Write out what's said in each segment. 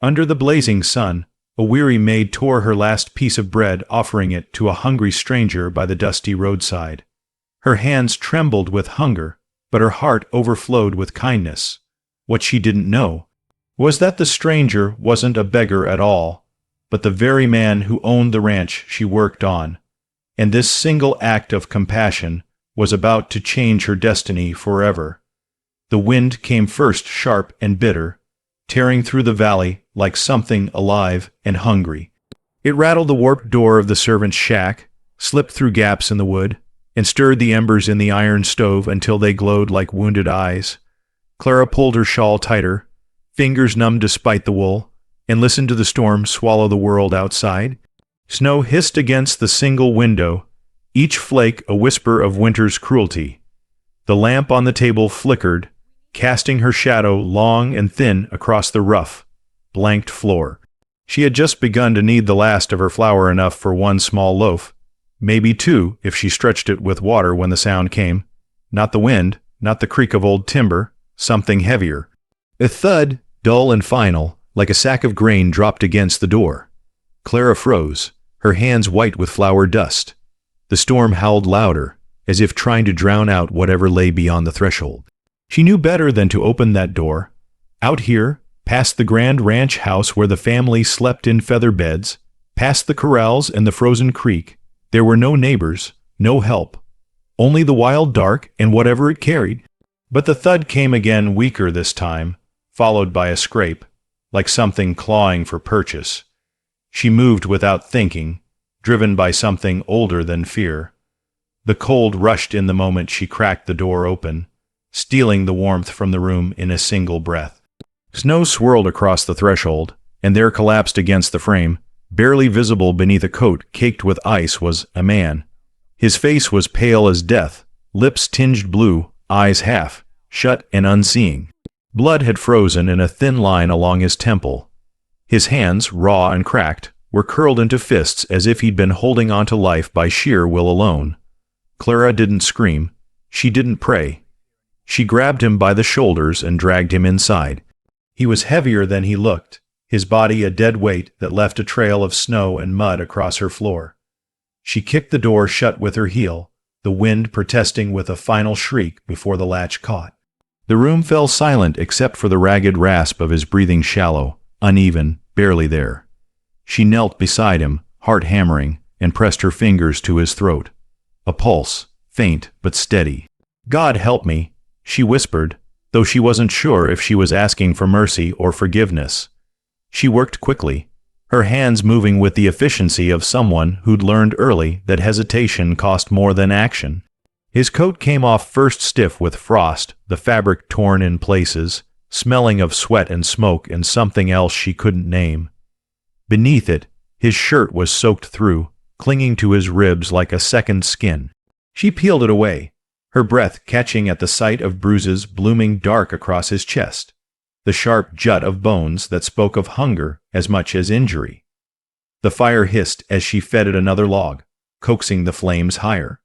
Under the blazing sun, a weary maid tore her last piece of bread, offering it to a hungry stranger by the dusty roadside. Her hands trembled with hunger, but her heart overflowed with kindness. What she didn't know was that the stranger wasn't a beggar at all, but the very man who owned the ranch she worked on, and this single act of compassion was about to change her destiny forever. The wind came first sharp and bitter, tearing through the valley like something alive and hungry. It rattled the warped door of the servant's shack, slipped through gaps in the wood, and stirred the embers in the iron stove until they glowed like wounded eyes. Clara pulled her shawl tighter, fingers numb despite the wool, and listened to the storm swallow the world outside. Snow hissed against the single window, each flake a whisper of winter's cruelty. The lamp on the table flickered, casting her shadow long and thin across the rough, blanked floor. She had just begun to knead the last of her flour, enough for one small loaf, maybe two if she stretched it with water, when the sound came. Not the wind, not the creak of old timber, something heavier. A thud, dull and final, like a sack of grain dropped against the door. Clara froze, her hands white with flour dust. The storm howled louder, as if trying to drown out whatever lay beyond the threshold. She knew better than to open that door. Out here, past the grand ranch house where the family slept in feather beds, past the corrals and the frozen creek, there were no neighbors, no help. Only the wild dark and whatever it carried. But the thud came again, weaker this time, followed by a scrape, like something clawing for purchase. She moved without thinking, driven by something older than fear. The cold rushed in the moment she cracked the door open, stealing the warmth from the room in a single breath. Snow swirled across the threshold, and there collapsed against the frame, barely visible beneath a coat caked with ice, was a man. His face was pale as death, lips tinged blue, eyes half shut and unseeing. Blood had frozen in a thin line along his temple. His hands, raw and cracked, were curled into fists as if he'd been holding on to life by sheer will alone. Clara didn't scream. She didn't pray. She grabbed him by the shoulders and dragged him inside. He was heavier than he looked, his body a dead weight that left a trail of snow and mud across her floor. She kicked the door shut with her heel, the wind protesting with a final shriek before the latch caught. The room fell silent except for the ragged rasp of his breathing, shallow, uneven, barely there. She knelt beside him, heart hammering, and pressed her fingers to his throat. A pulse, faint but steady. "God help me," she whispered, though she wasn't sure if she was asking for mercy or forgiveness. She worked quickly, her hands moving with the efficiency of someone who'd learned early that hesitation cost more than action. His coat came off first, stiff with frost, the fabric torn in places, smelling of sweat and smoke and something else she couldn't name. Beneath it, his shirt was soaked through, clinging to his ribs like a second skin. She peeled it away, her breath catching at the sight of bruises blooming dark across his chest, the sharp jut of bones that spoke of hunger as much as injury. The fire hissed as she fed it another log, coaxing the flames higher.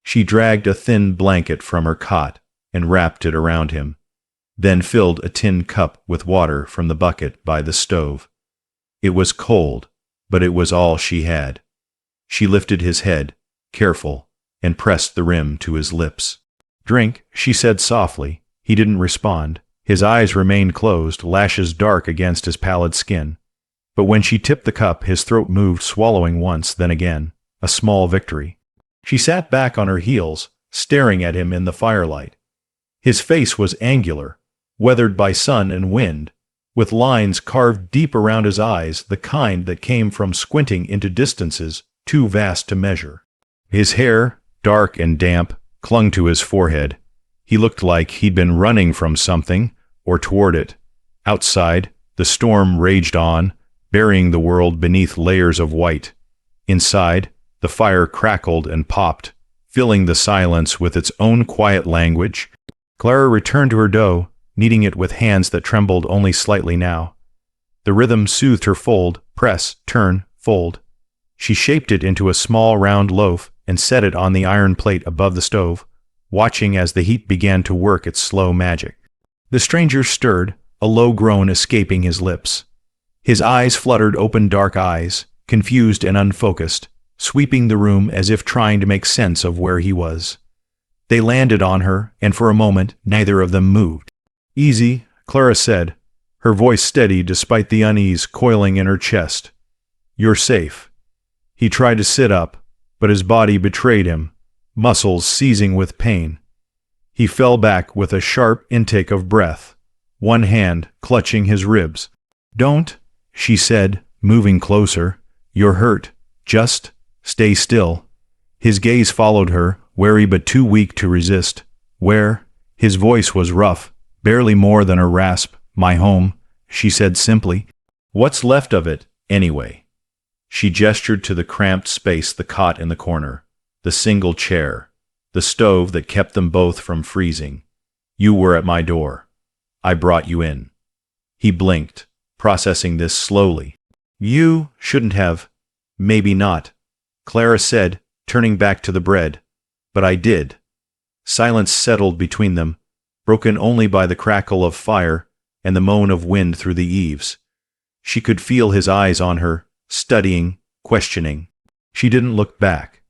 She dragged a thin blanket from her cot and wrapped it around him, then filled a tin cup with water from the bucket by the stove. It was cold, but it was all she had. She lifted his head, careful, and pressed the rim to his lips. "Drink," she said softly. He didn't respond. His eyes remained closed, lashes dark against his pallid skin. But when she tipped the cup, his throat moved, swallowing once, then again. A small victory. She sat back on her heels, staring at him in the firelight. His face was angular, weathered by sun and wind, with lines carved deep around his eyes, the kind that came from squinting into distances too vast to measure. His hair, dark and damp, clung to his forehead. He looked like he'd been running from something, or toward it. Outside, the storm raged on, burying the world beneath layers of white. Inside, the fire crackled and popped, filling the silence with its own quiet language. Clara returned to her dough, kneading it with hands that trembled only slightly now. The rhythm soothed her. Fold, press, turn, fold. She shaped it into a small round loaf and set it on the iron plate above the stove, watching as the heat began to work its slow magic. The stranger stirred, a low groan escaping his lips. His eyes fluttered open, dark eyes, confused and unfocused, sweeping the room as if trying to make sense of where he was. They landed on her, and for a moment neither of them moved. "Easy," Clara said, her voice steady despite the unease coiling in her chest. "You're safe." He tried to sit up, but his body betrayed him, muscles seizing with pain. He fell back with a sharp intake of breath, one hand clutching his ribs. "Don't," she said, moving closer. "You're hurt. Just stay still." His gaze followed her, wary but too weak to resist. "Where?" His voice was rough, barely more than a rasp. "My home," she said simply. "What's left of it, anyway?" She gestured to the cramped space, the cot in the corner, the single chair, the stove that kept them both from freezing. "You were at my door. I brought you in." He blinked, processing this slowly. "You shouldn't have." "Maybe not," Clara said, turning back to the bread. "But I did." Silence settled between them, broken only by the crackle of fire and the moan of wind through the eaves. She could feel his eyes on her, studying, questioning. She didn't look back.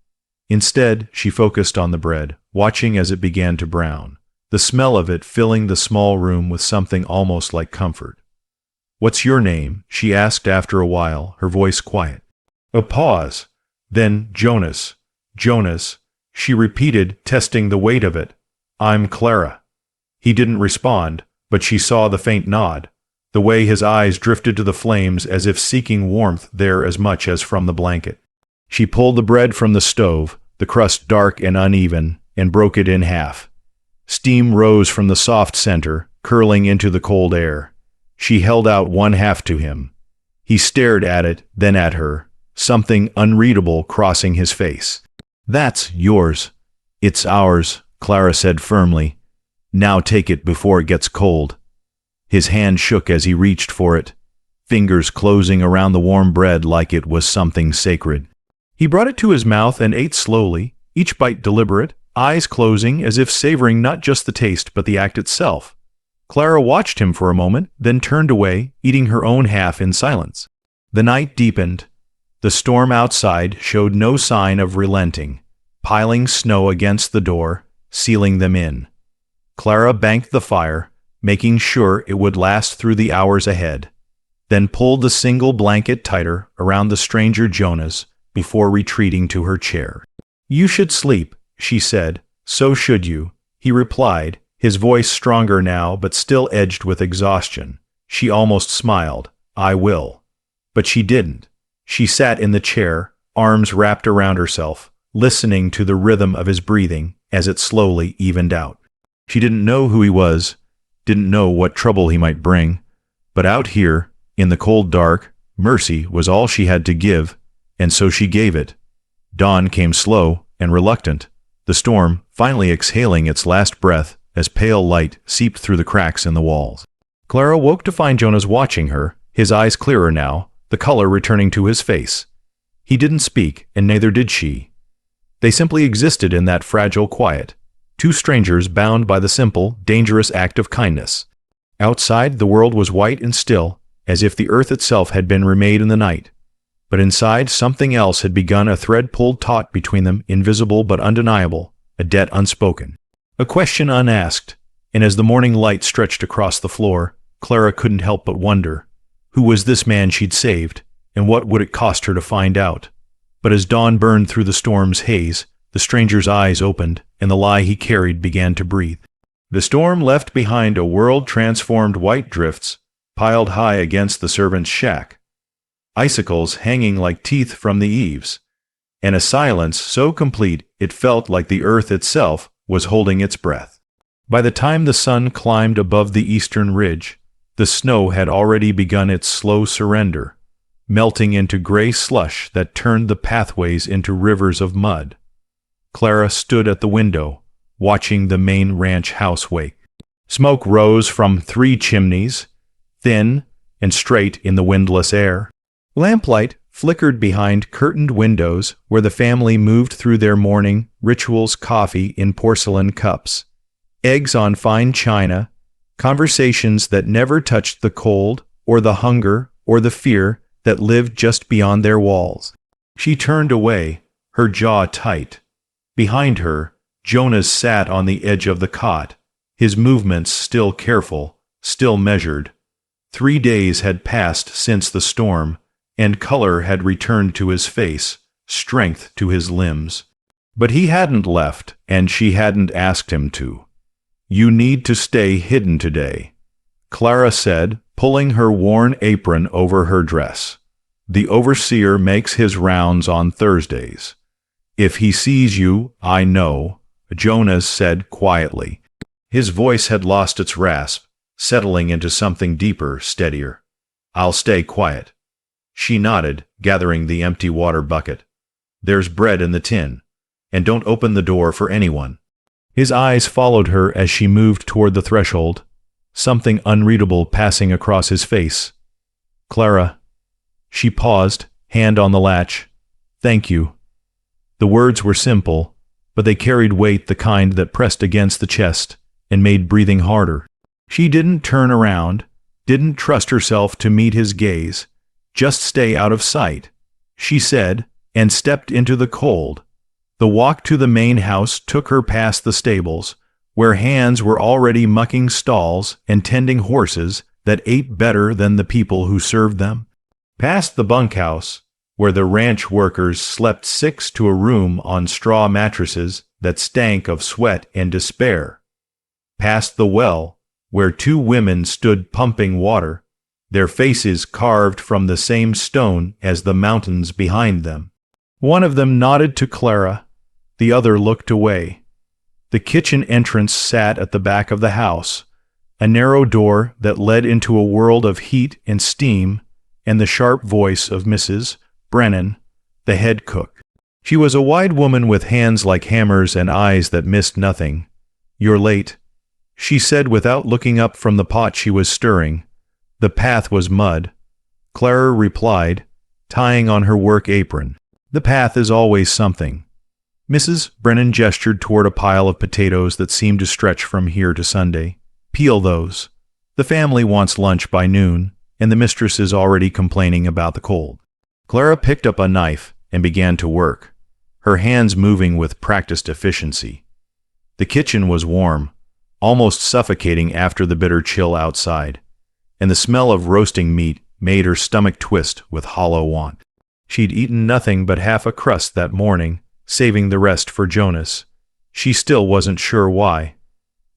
Instead, she focused on the bread, watching as it began to brown, the smell of it filling the small room with something almost like comfort. "What's your name?" she asked after a while, her voice quiet. A pause. Then, "Jonas. Jonas," she repeated, testing the weight of it. "I'm Clara." He didn't respond, but she saw the faint nod, the way his eyes drifted to the flames as if seeking warmth there as much as from the blanket. She pulled the bread from the stove, the crust dark and uneven, and broke it in half. Steam rose from the soft center, curling into the cold air. She held out one half to him. He stared at it, then at her, something unreadable crossing his face. "That's yours." "It's ours," Clara said firmly. "Now take it before it gets cold." His hand shook as he reached for it, fingers closing around the warm bread like it was something sacred. He brought it to his mouth and ate slowly, each bite deliberate, eyes closing as if savoring not just the taste but the act itself. Clara watched him for a moment, then turned away, eating her own half in silence. The night deepened. The storm outside showed no sign of relenting, piling snow against the door, sealing them in. Clara banked the fire, making sure it would last through the hours ahead, then pulled the single blanket tighter around the stranger Jonas before retreating to her chair. "You should sleep," she said. "So should you," he replied, his voice stronger now but still edged with exhaustion. She almost smiled. "I will." But she didn't. She sat in the chair, arms wrapped around herself, listening to the rhythm of his breathing as it slowly evened out. She didn't know who he was, didn't know what trouble he might bring, but out here, in the cold dark, mercy was all she had to give, and so she gave it. Dawn came slow and reluctant, the storm finally exhaling its last breath as pale light seeped through the cracks in the walls. Clara woke to find Jonas watching her, his eyes clearer now, the color returning to his face. He didn't speak, and neither did she. They simply existed in that fragile quiet, two strangers bound by the simple, dangerous act of kindness. Outside, the world was white and still, as if the earth itself had been remade in the night. But inside, something else had begun, a thread pulled taut between them, invisible but undeniable, a debt unspoken, a question unasked. And as the morning light stretched across the floor, Clara couldn't help but wonder, who was this man she'd saved, and what would it cost her to find out? But as dawn burned through the storm's haze, the stranger's eyes opened, and the lie he carried began to breathe. The storm left behind a world transformed white drifts, piled high against the servant's shack, icicles hanging like teeth from the eaves, and a silence so complete it felt like the earth itself was holding its breath. By the time the sun climbed above the eastern ridge, the snow had already begun its slow surrender, melting into gray slush that turned the pathways into rivers of mud. Clara stood at the window, watching the main ranch house wake. Smoke rose from 3 chimneys, thin and straight in the windless air. Lamplight flickered behind curtained windows where the family moved through their morning rituals, coffee in porcelain cups, eggs on fine china, conversations that never touched the cold or the hunger or the fear that lived just beyond their walls. She turned away, her jaw tight. Behind her, Jonas sat on the edge of the cot, his movements still careful, still measured. 3 days had passed since the storm, and color had returned to his face, strength to his limbs. But he hadn't left, and she hadn't asked him to. "You need to stay hidden today," Clara said, pulling her worn apron over her dress. "The overseer makes his rounds on Thursdays. If he sees you, I know," Jonas said quietly. His voice had lost its rasp, settling into something deeper, steadier. "I'll stay quiet." She nodded, gathering the empty water bucket. "There's bread in the tin. And don't open the door for anyone." His eyes followed her as she moved toward the threshold, something unreadable passing across his face. "Clara." She paused, hand on the latch. "Thank you." The words were simple, but they carried weight, the kind that pressed against the chest and made breathing harder. She didn't turn around, didn't trust herself to meet his gaze. "Just stay out of sight," she said, and stepped into the cold. The walk to the main house took her past the stables, where hands were already mucking stalls and tending horses that ate better than the people who served them. Past the bunkhouse, where the ranch workers slept 6 to a room on straw mattresses that stank of sweat and despair. Past the well, where 2 women stood pumping water, their faces carved from the same stone as the mountains behind them. One of them nodded to Clara, the other looked away. The kitchen entrance sat at the back of the house, a narrow door that led into a world of heat and steam, and the sharp voice of Mrs. Brennan, the head cook. She was a wide woman with hands like hammers and eyes that missed nothing. "You're late," she said without looking up from the pot she was stirring. The path was mud. Clara replied, tying on her work apron. "The path is always something." Mrs. Brennan gestured toward a pile of potatoes that seemed to stretch from here to Sunday. "Peel those. The family wants lunch by noon, and the mistress is already complaining about the cold." Clara picked up a knife and began to work, her hands moving with practiced efficiency. The kitchen was warm, almost suffocating after the bitter chill outside, and the smell of roasting meat made her stomach twist with hollow want. She'd eaten nothing but half a crust that morning, saving the rest for Jonas. She still wasn't sure why.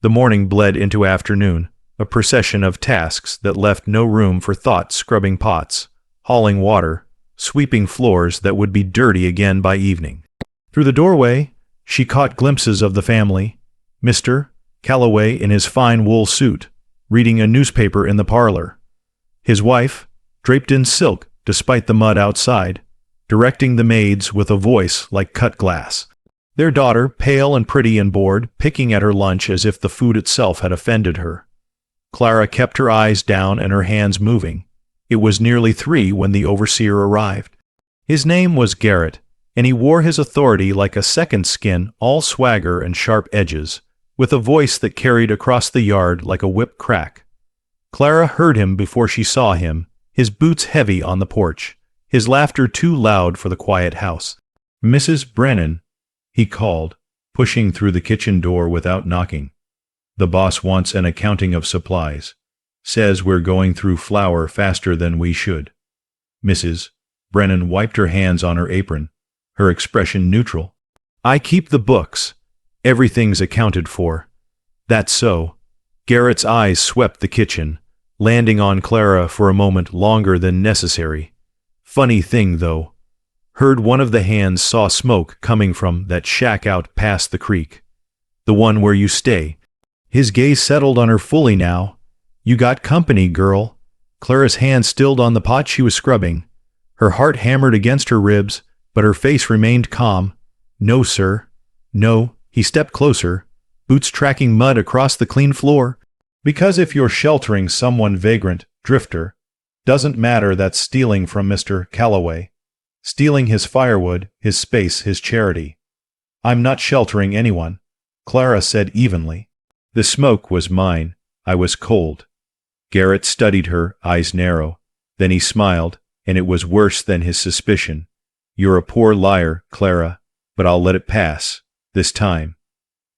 The morning bled into afternoon, a procession of tasks that left no room for thought, scrubbing pots, hauling water, sweeping floors that would be dirty again by evening. Through the doorway, she caught glimpses of the family. Mr. Calloway in his fine wool suit, reading a newspaper in the parlor. His wife, draped in silk despite the mud outside, directing the maids with a voice like cut glass. Their daughter, pale and pretty and bored, picking at her lunch as if the food itself had offended her. Clara kept her eyes down and her hands moving. It was nearly 3 when the overseer arrived. His name was Garrett, and he wore his authority like a second skin, all swagger and sharp edges, with a voice that carried across the yard like a whip crack. Clara heard him before she saw him, his boots heavy on the porch, his laughter too loud for the quiet house. "Mrs. Brennan," he called, pushing through the kitchen door without knocking. "The boss wants an accounting of supplies. Says we're going through flour faster than we should." Mrs. Brennan wiped her hands on her apron, her expression neutral. "I keep the books. Everything's accounted for." "That's so." Garrett's eyes swept the kitchen, landing on Clara for a moment longer than necessary. "Funny thing, though. Heard one of the hands saw smoke coming from that shack out past the creek. The one where you stay." His gaze settled on her fully now. "You got company, girl." Clara's hand stilled on the pot she was scrubbing. Her heart hammered against her ribs, but her face remained calm. "No, sir." "No." He stepped closer, boots tracking mud across the clean floor. "Because if you're sheltering someone vagrant, drifter, doesn't matter, that's stealing from Mr. Calloway. Stealing his firewood, his space, his charity." "I'm not sheltering anyone," Clara said evenly. "The smoke was mine. I was cold." Garrett studied her, eyes narrow. Then he smiled, and it was worse than his suspicion. "You're a poor liar, Clara, but I'll let it pass, this time."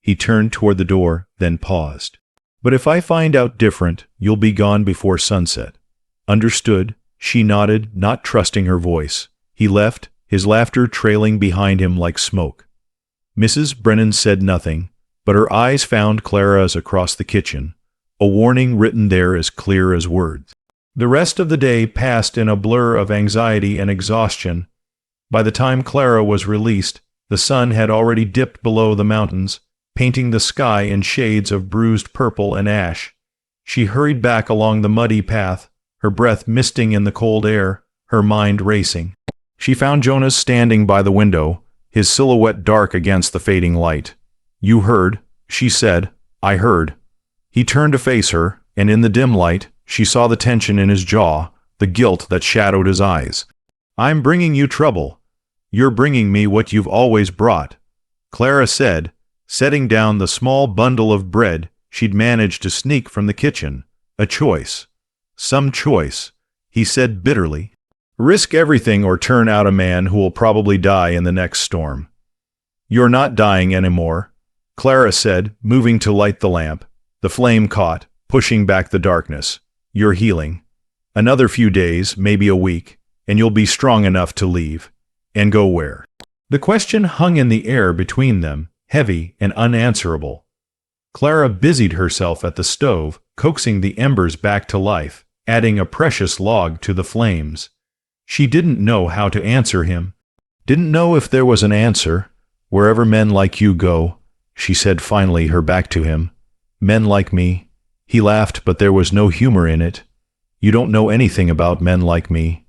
He turned toward the door, then paused. "But if I find out different, you'll be gone before sunset." "Understood," she nodded, not trusting her voice. He left, his laughter trailing behind him like smoke. Mrs. Brennan said nothing, but her eyes found Clara's across the kitchen, a warning written there as clear as words. The rest of the day passed in a blur of anxiety and exhaustion. By the time Clara was released, the sun had already dipped below the mountains, painting the sky in shades of bruised purple and ash. She hurried back along the muddy path, her breath misting in the cold air, her mind racing. She found Jonas standing by the window, his silhouette dark against the fading light. "You heard," she said. "I heard." He turned to face her, and in the dim light, she saw the tension in his jaw, the guilt that shadowed his eyes. "I'm bringing you trouble. You're bringing me what you've always brought," Clara said, setting down the small bundle of bread she'd managed to sneak from the kitchen. "A choice. Some choice," he said bitterly. "Risk everything or turn out a man who will probably die in the next storm." "You're not dying anymore," Clara said, moving to light the lamp. The flame caught, pushing back the darkness. "You're healing. Another few days, maybe a week, and you'll be strong enough to leave. And go where?" The question hung in the air between them, heavy and unanswerable. Clara busied herself at the stove, coaxing the embers back to life, adding a precious log to the flames. She didn't know how to answer him. Didn't know if there was an answer. "Wherever men like you go," she said finally, her back to him. "Men like me." He laughed, but there was no humor in it. "You don't know anything about men like me."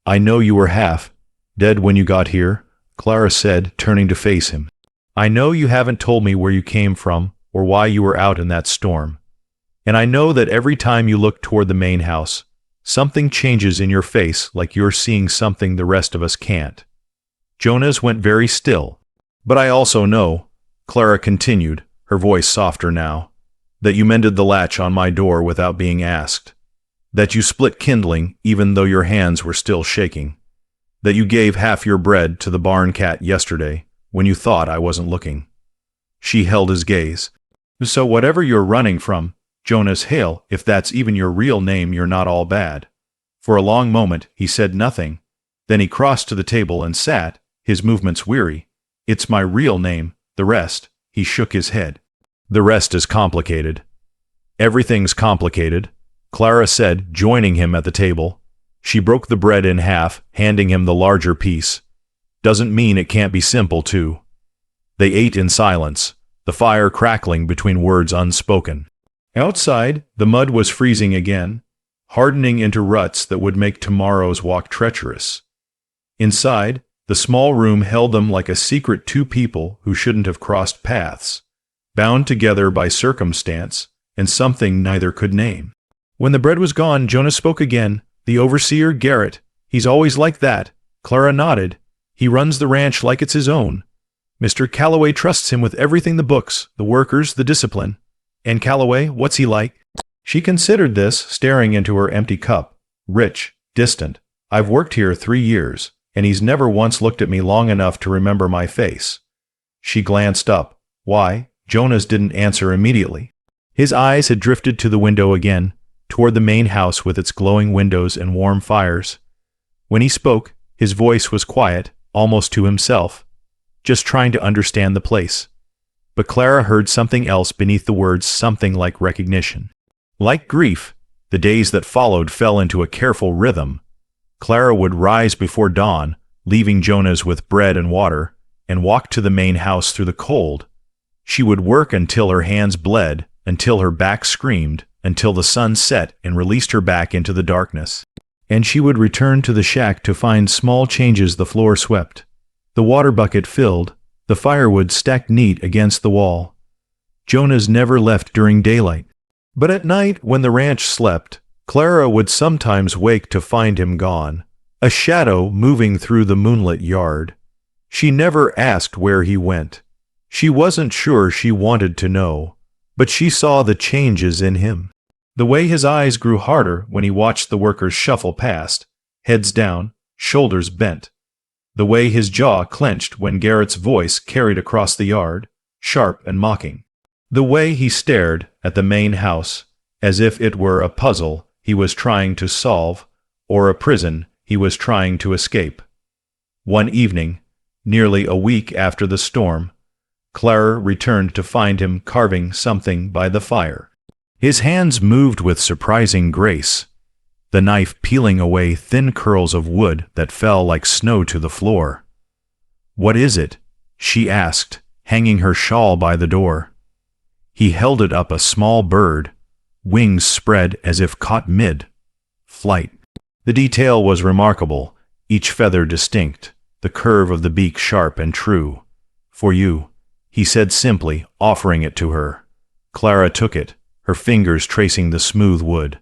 "I know you were half dead when you got here," Clara said, turning to face him. "I know you haven't told me where you came from or why you were out in that storm. And I know that every time you look toward the main house, something changes in your face, like you're seeing something the rest of us can't." Jonas went very still. "But I also know," Clara continued, her voice softer now, "that you mended the latch on my door without being asked. That you split kindling even though your hands were still shaking. That you gave half your bread to the barn cat yesterday when you thought I wasn't looking." She held his gaze. "So whatever you're running from, Jonas Hale, if that's even your real name, you're not all bad." For a long moment he said nothing. Then he crossed to the table and sat, his movements weary. "It's my real name. The rest," he shook his head. "The rest is complicated." "Everything's complicated," Clara said, joining him at the table. She broke the bread in half, handing him the larger piece. "Doesn't mean it can't be simple, too." They ate in silence, the fire crackling between words unspoken. Outside, the mud was freezing again, hardening into ruts that would make tomorrow's walk treacherous. Inside, the small room held them like a secret two people who shouldn't have crossed paths, bound together by circumstance and something neither could name. When the bread was gone, Jonas spoke again. "The overseer, Garrett. He's always like that." Clara nodded. "He runs the ranch like it's his own. Mr. Calloway trusts him with everything, the books, the workers, the discipline." "And Calloway, what's he like?" She considered this, staring into her empty cup. "Rich, distant. I've worked here 3 years, and he's never once looked at me long enough to remember my face." She glanced up. Why? Jonas didn't answer immediately. His eyes had drifted to the window again, toward the main house with its glowing windows and warm fires. When he spoke, his voice was quiet, almost to himself, just trying to understand the place. But Clara heard something else beneath the words, something like recognition. Like grief, the days that followed fell into a careful rhythm. Clara would rise before dawn, leaving Jonas with bread and water, and walk to the main house through the cold. She would work until her hands bled, until her back screamed, until the sun set and released her back into the darkness. And she would return to the shack to find small changes: the floor swept, the water bucket filled, the firewood stacked neat against the wall. Jonas never left during daylight. But at night, when the ranch slept, Clara would sometimes wake to find him gone, a shadow moving through the moonlit yard. She never asked where he went. She wasn't sure she wanted to know, but she saw the changes in him. The way his eyes grew harder when he watched the workers shuffle past, heads down, shoulders bent. The way his jaw clenched when Garrett's voice carried across the yard, sharp and mocking. The way he stared at the main house, as if it were a puzzle he was trying to solve, or a prison he was trying to escape. One evening, nearly a week after the storm, Clara returned to find him carving something by the fire. His hands moved with surprising grace, the knife peeling away thin curls of wood that fell like snow to the floor. "What is it?" she asked, hanging her shawl by the door. He held it up, a small bird, wings spread as if caught mid-flight. The detail was remarkable, each feather distinct, the curve of the beak sharp and true. "For you," he said simply, offering it to her. Clara took it, her fingers tracing the smooth wood.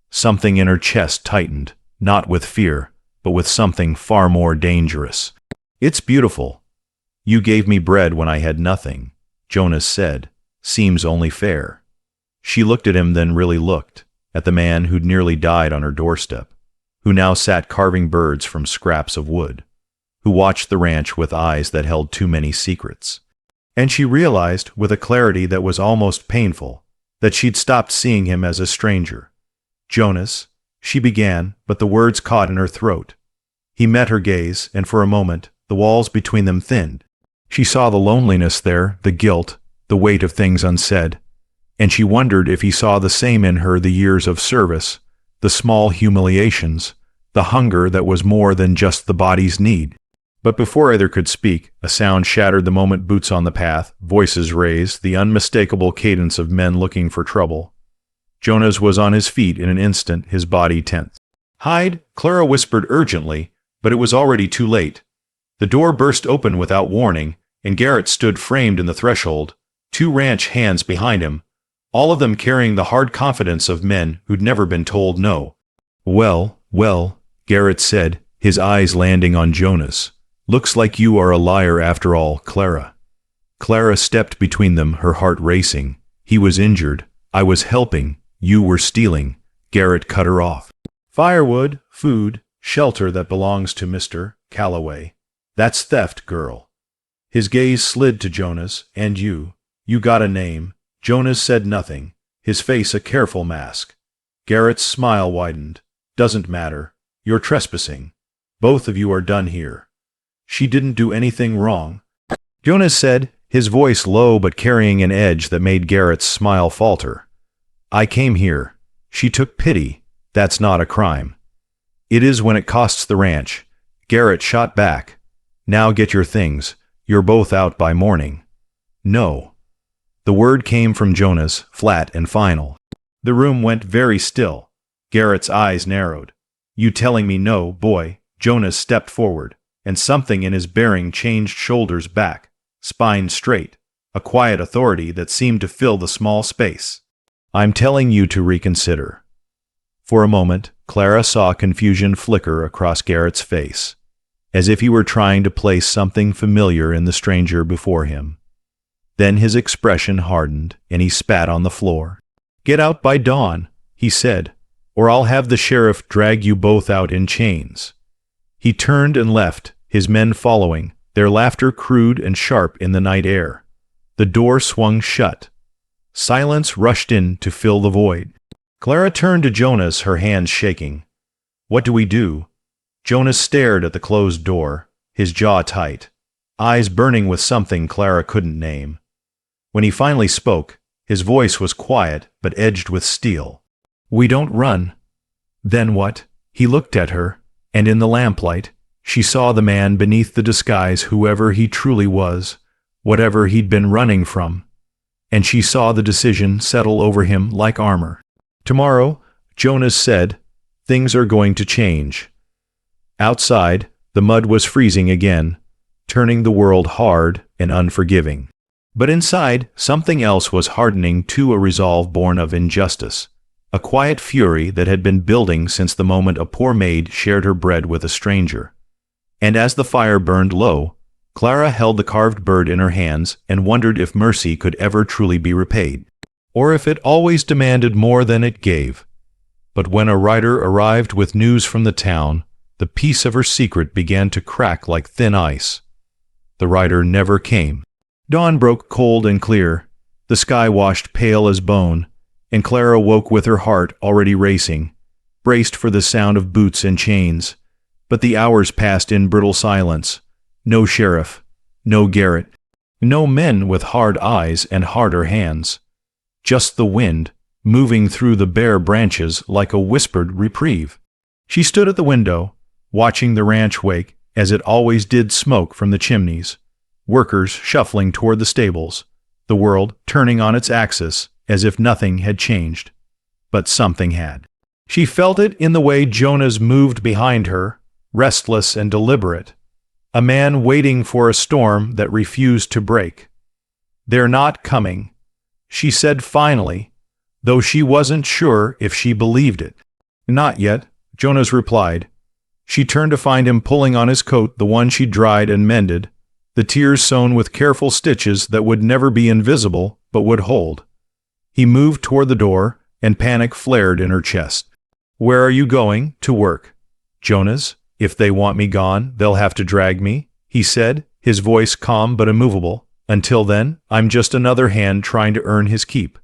Something in her chest tightened, not with fear, but with something far more dangerous. "It's beautiful. You gave me bread when I had nothing," Jonas said. "Seems only fair." She looked at him, then really looked, at the man who'd nearly died on her doorstep, who now sat carving birds from scraps of wood, who watched the ranch with eyes that held too many secrets. And she realized, with a clarity that was almost painful, that she'd stopped seeing him as a stranger. "Jonas," she began, but the words caught in her throat. He met her gaze, and for a moment, the walls between them thinned. She saw the loneliness there, the guilt, the weight of things unsaid, and she wondered if he saw the same in her, the years of service, the small humiliations, the hunger that was more than just the body's need. But before either could speak, a sound shattered the moment. Boots on the path, voices raised, the unmistakable cadence of men looking for trouble. Jonas was on his feet in an instant, his body tense. "Hide," Clara whispered urgently, but it was already too late. The door burst open without warning, and Garrett stood framed in the threshold, two ranch hands behind him, all of them carrying the hard confidence of men who'd never been told no. "Well, well," Garrett said, his eyes landing on Jonas. "Looks like you are a liar after all, Clara." Clara stepped between them, her heart racing. "He was injured. I was helping. You were stealing." Garrett cut her off. "Firewood, food, shelter that belongs to Mr. Calloway. That's theft, girl." His gaze slid to Jonas. "And you got a name." Jonas said nothing, his face a careful mask. Garrett's smile widened. "Doesn't matter. You're trespassing. Both of you are done here." "She didn't do anything wrong," Jonas said, his voice low but carrying an edge that made Garrett's smile falter. "I came here. She took pity. That's not a crime." "It is when it costs the ranch." Garrett shot back. "Now get your things. You're both out by morning." "No." The word came from Jonas, flat and final. The room went very still. Garrett's eyes narrowed. "You telling me no, boy?" Jonas stepped forward, and something in his bearing changed. Shoulders back, spine straight, a quiet authority that seemed to fill the small space. "I'm telling you to reconsider." For a moment, Clara saw confusion flicker across Garrett's face, as if he were trying to place something familiar in the stranger before him. Then his expression hardened, and he spat on the floor. "Get out by dawn," he said, "or I'll have the sheriff drag you both out in chains." He turned and left, his men following, their laughter crude and sharp in the night air. The door swung shut. Silence rushed in to fill the void. Clara turned to Jonas, her hands shaking. "What do we do?" Jonas stared at the closed door, his jaw tight, eyes burning with something Clara couldn't name. When he finally spoke, his voice was quiet but edged with steel. "We don't run." "Then what?" He looked at her, and in the lamplight, she saw the man beneath the disguise, whoever he truly was, whatever he'd been running from. And she saw the decision settle over him like armor. "Tomorrow," Jonas said, "things are going to change." Outside, the mud was freezing again, turning the world hard and unforgiving. But inside, something else was hardening too, a resolve born of injustice, a quiet fury that had been building since the moment a poor maid shared her bread with a stranger. And as the fire burned low, Clara held the carved bird in her hands and wondered if mercy could ever truly be repaid. or if it always demanded more than it gave. But when a rider arrived with news from the town, the peace of her secret began to crack like thin ice. The rider never came. Dawn broke cold and clear, the sky washed pale as bone, and Clara woke with her heart already racing, braced for the sound of boots and chains. But the hours passed in brittle silence. No sheriff, no Garrett, no men with hard eyes and harder hands. Just the wind, moving through the bare branches like a whispered reprieve. She stood at the window, watching the ranch wake as it always did smoke from the chimneys, workers shuffling toward the stables, the world turning on its axis as if nothing had changed. But something had. She felt it in the way Jonas moved behind her, restless and deliberate, a man waiting for a storm that refused to break. "They're not coming," she said finally, though she wasn't sure if she believed it. "Not yet," Jonas replied. She turned to find him pulling on his coat, the one she dried and mended, the tears sewn with careful stitches that would never be invisible but would hold. He moved toward the door, and panic flared in her chest. "Where are you going? To work." "Jonas, if they want me gone, they'll have to drag me," he said, his voice calm but immovable. "Until then, I'm just another hand trying to earn his keep."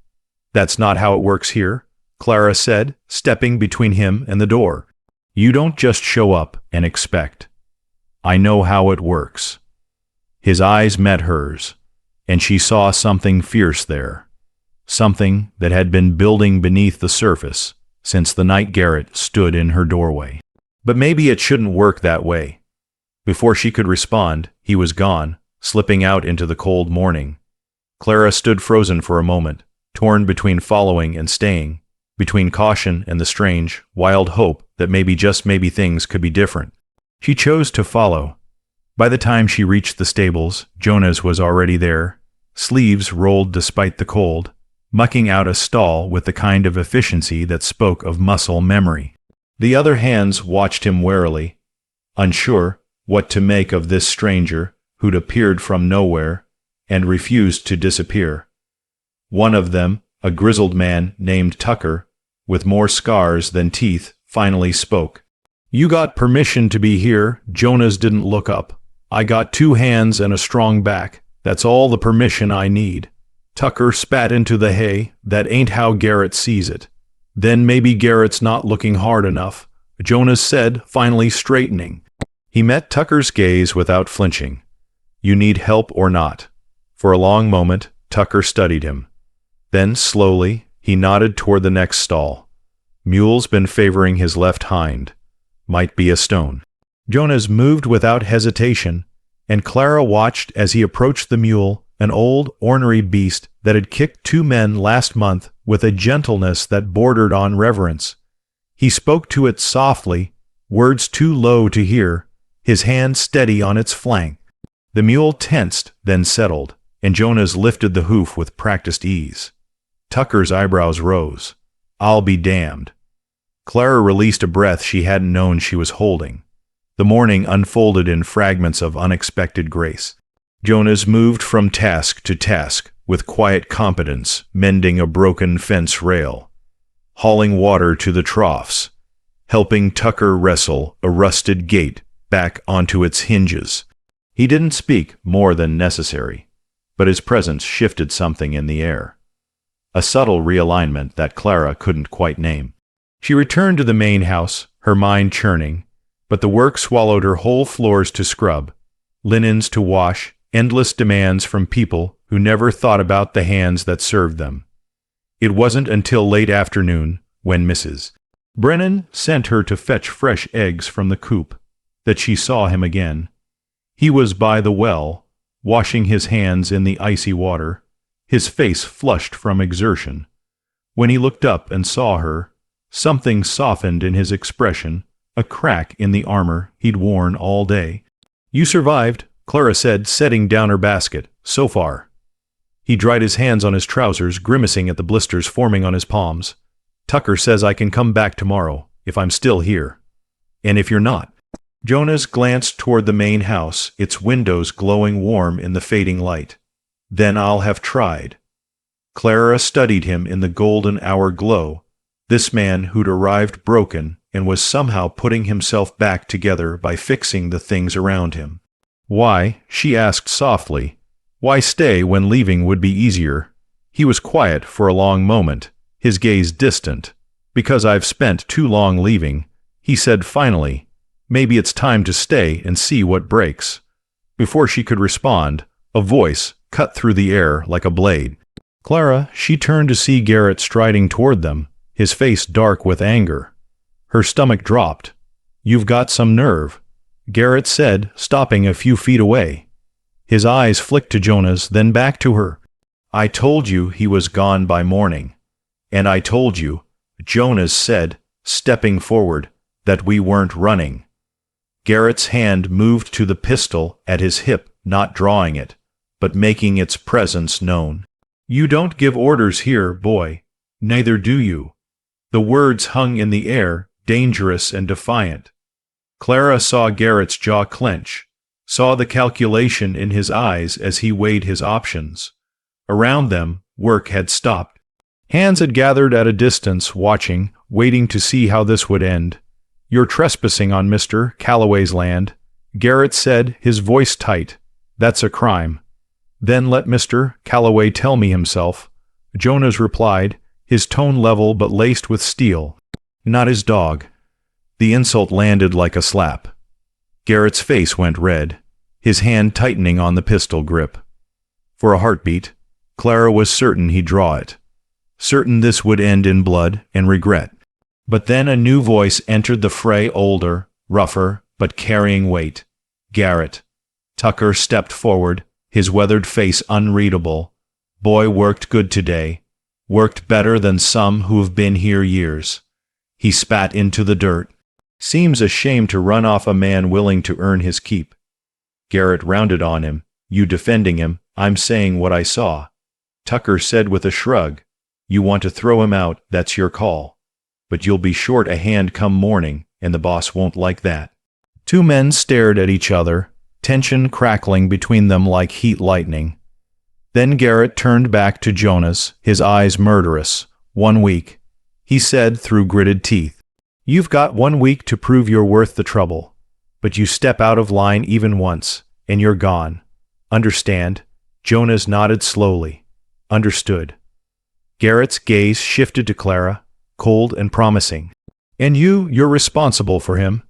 "That's not how it works here," Clara said, stepping between him and the door. "You don't just show up and expect. I know how it works." His eyes met hers, and she saw something fierce there, something that had been building beneath the surface since the night Garrett stood in her doorway. But maybe it shouldn't work that way. Before she could respond, he was gone, slipping out into the cold morning. Clara stood frozen for a moment, torn between following and staying, between caution and the strange, wild hope that maybe, just maybe, things could be different. She chose to follow. By the time she reached the stables, Jonas was already there, sleeves rolled despite the cold, mucking out a stall with the kind of efficiency that spoke of muscle memory. The other hands watched him warily, unsure what to make of this stranger who'd appeared from nowhere and refused to disappear. One of them, a grizzled man named Tucker, with more scars than teeth, finally spoke. "You got permission to be here." Jonas didn't look up. "I got 2 hands and a strong back. That's all the permission I need." Tucker spat into the hay. "That ain't how Garrett sees it." "Then maybe Garrett's not looking hard enough," Jonas said, finally straightening. He met Tucker's gaze without flinching. "You need help or not?" For a long moment, Tucker studied him. Then, slowly, he nodded toward the next stall. "Mule's been favoring his left hind. Might be a stone." Jonas moved without hesitation, and Clara watched as he approached the mule, an old, ornery beast that had kicked 2 men last month with a gentleness that bordered on reverence. He spoke to it softly, words too low to hear, his hand steady on its flank. The mule tensed, then settled, and Jonas lifted the hoof with practiced ease. Tucker's eyebrows rose. "I'll be damned." Clara released a breath she hadn't known she was holding. The morning unfolded in fragments of unexpected grace. Jonas moved from task to task with quiet competence, mending a broken fence rail, hauling water to the troughs, helping Tucker wrestle a rusted gate back onto its hinges. He didn't speak more than necessary, but his presence shifted something in the air. A subtle realignment that Clara couldn't quite name. She returned to the main house, her mind churning, but the work swallowed her whole floors to scrub, linens to wash, endless demands from people who never thought about the hands that served them. It wasn't until late afternoon, when Mrs. Brennan sent her to fetch fresh eggs from the coop, that she saw him again. He was by the well, washing his hands in the icy water, his face flushed from exertion. When he looked up and saw her, something softened in his expression, a crack in the armor he'd worn all day. "You survived," Clara said, setting down her basket. "So far." He dried his hands on his trousers, grimacing at the blisters forming on his palms. "Tucker says I can come back tomorrow, if I'm still here." "And if you're not?" Jonas glanced toward the main house, its windows glowing warm in the fading light. "Then I'll have tried." Clara studied him in the golden hour glow, this man who'd arrived broken and was somehow putting himself back together by fixing the things around him. Why, she asked softly, why stay when leaving would be easier? He was quiet for a long moment, his gaze distant. Because I've spent too long leaving, he said finally. Maybe it's time to stay and see what breaks. Before she could respond, a voice cut through the air like a blade. Clara, she turned to see Garrett striding toward them, his face dark with anger. Her stomach dropped. You've got some nerve, Garrett said, stopping a few feet away. His eyes flicked to Jonas, then back to her. I told you he was gone by morning. And I told you, Jonas said, stepping forward, that we weren't running. Garrett's hand moved to the pistol at his hip, not drawing it, but making its presence known. You don't give orders here, boy. Neither do you. The words hung in the air, dangerous and defiant. Clara saw Garrett's jaw clench, saw the calculation in his eyes as he weighed his options. Around them, work had stopped. Hands had gathered at a distance, watching, waiting to see how this would end. You're trespassing on Mr. Calloway's land, Garrett said, his voice tight. That's a crime. Then let Mr. Calloway tell me himself. Jonas replied, his tone level but laced with steel. Not his dog. The insult landed like a slap. Garrett's face went red, his hand tightening on the pistol grip. For a heartbeat, Clara was certain he'd draw it. Certain this would end in blood and regret. But then a new voice entered the fray, older, rougher, but carrying weight. Garrett. Tucker stepped forward, his weathered face unreadable. Boy worked good today. Worked better than some who've been here years. He spat into the dirt. Seems a shame to run off a man willing to earn his keep. Garrett rounded on him. You defending him, I'm saying what I saw. Tucker said with a shrug. You want to throw him out, that's your call. But you'll be short a hand come morning, and the boss won't like that. Two men stared at each other, tension crackling between them like heat lightning. Then Garrett turned back to Jonas, his eyes murderous. 1 week. He said through gritted teeth. You've got 1 week to prove you're worth the trouble. But you step out of line even once, and you're gone. Understand? Jonas nodded slowly. Understood. Garrett's gaze shifted to Clara, cold and promising. And you're responsible for him.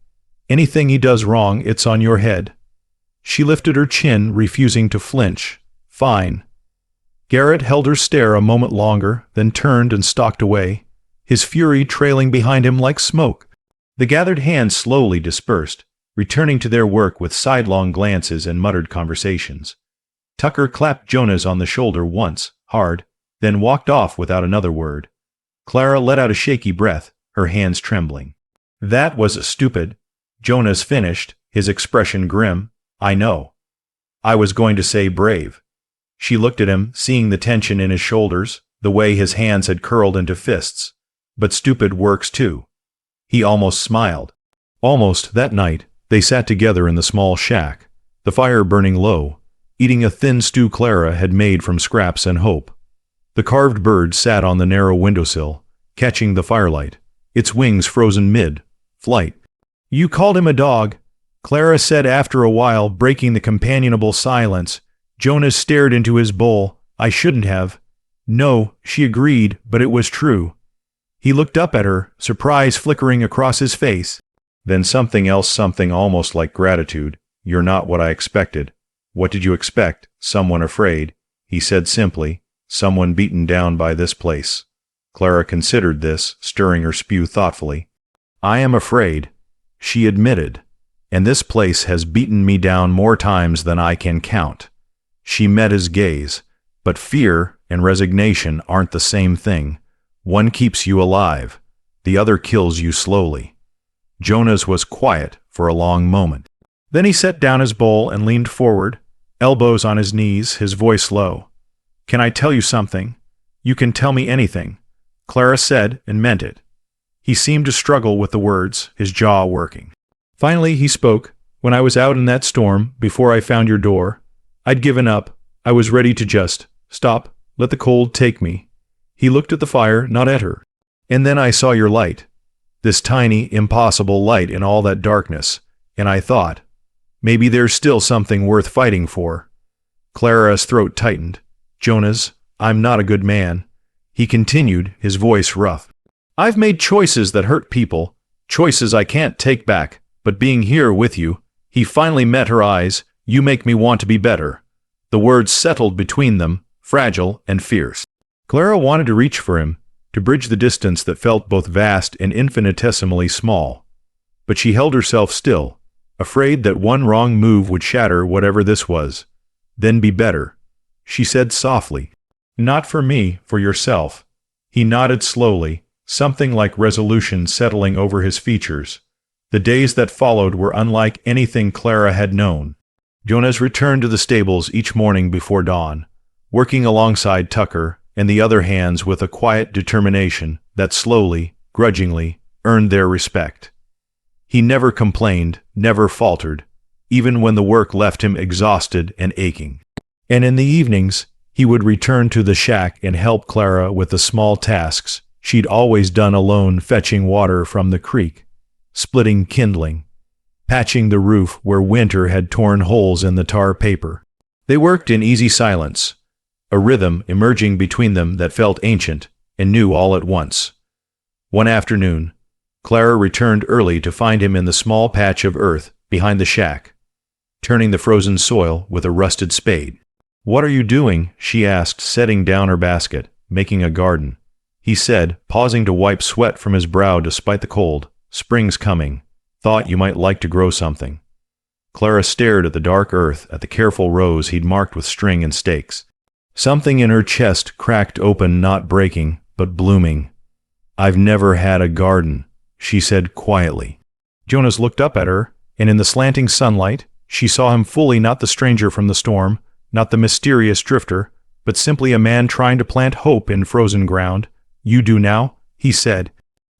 Anything he does wrong, it's on your head. She lifted her chin, refusing to flinch. Fine. Garrett held her stare a moment longer, then turned and stalked away, his fury trailing behind him like smoke. The gathered hands slowly dispersed, returning to their work with sidelong glances and muttered conversations. Tucker clapped Jonas on the shoulder once, hard, then walked off without another word. Clara let out a shaky breath, her hands trembling. That was stupid, Jonas finished, his expression grim. I know. I was going to say brave. She looked at him, seeing the tension in his shoulders, the way his hands had curled into fists. But stupid works too. He almost smiled. Almost that night, they sat together in the small shack, the fire burning low, eating a thin stew Clara had made from scraps and hope. The carved bird sat on the narrow windowsill, catching the firelight, its wings frozen mid-flight. You called him a dog, Clara said after a while, breaking the companionable silence. Jonas stared into his bowl. I shouldn't have. No, she agreed, but it was true. He looked up at her, surprise flickering across his face. Then something else, something almost like gratitude. You're not what I expected. What did you expect? Someone afraid, he said simply. Someone beaten down by this place. Clara considered this, stirring her spew thoughtfully. I am afraid, she admitted, and this place has beaten me down more times than I can count. She met his gaze, but fear and resignation aren't the same thing. One keeps you alive, the other kills you slowly. Jonas was quiet for a long moment. Then he set down his bowl and leaned forward, elbows on his knees, his voice low. Can I tell you something? You can tell me anything, Clara said and meant it. He seemed to struggle with the words, his jaw working. Finally he spoke. When I was out in that storm, before I found your door, I'd given up. I was ready to just stop Let the cold take me." He looked at the fire, not at her. "And then I saw your light. This tiny, impossible light in all that darkness, and I thought, maybe there's still something worth fighting for." Clara's throat tightened. "Jonas, I'm not a good man," he continued, his voice rough. "I've made choices that hurt people, choices I can't take back, but being here with you," he finally met her eyes, "you make me want to be better." The words settled between them, fragile and fierce. Clara wanted to reach for him, to bridge the distance that felt both vast and infinitesimally small. But she held herself still, afraid that one wrong move would shatter whatever this was. "Then be better," she said softly. "Not for me, for yourself." He nodded slowly, something like resolution settling over his features. The days that followed were unlike anything Clara had known. Jonas returned to the stables each morning before dawn, working alongside Tucker and the other hands with a quiet determination that slowly, grudgingly, earned their respect. He never complained, never faltered, even when the work left him exhausted and aching. And in the evenings, he would return to the shack and help Clara with the small tasks she'd always done alone, fetching water from the creek, splitting kindling, patching the roof where winter had torn holes in the tar paper. They worked in easy silence, a rhythm emerging between them that felt ancient and new all at once. One afternoon, Clara returned early to find him in the small patch of earth behind the shack, turning the frozen soil with a rusted spade. "What are you doing?" she asked, setting down her basket. "Making a garden," he said, pausing to wipe sweat from his brow despite the cold. "Spring's coming. Thought you might like to grow something." Clara stared at the dark earth, at the careful rows he'd marked with string and stakes. Something in her chest cracked open, not breaking, but blooming. "I've never had a garden," she said quietly. Jonas looked up at her, and in the slanting sunlight, she saw him fully, not the stranger from the storm, not the mysterious drifter, but simply a man trying to plant hope in frozen ground. "You do now?" he said.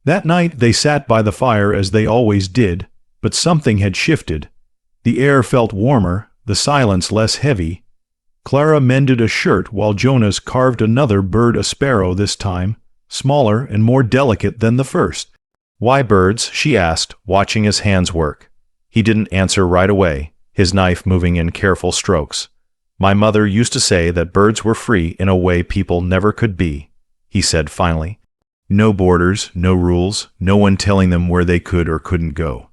That night they sat by the fire as they always did, but something had shifted. The air felt warmer, the silence less heavy. Clara mended a shirt while Jonas carved another bird, a sparrow this time, smaller and more delicate than the first. "Why birds?" she asked, watching his hands work. He didn't answer right away, his knife moving in careful strokes. "My mother used to say that birds were free in a way people never could be," he said finally. "No borders, no rules, no one telling them where they could or couldn't go."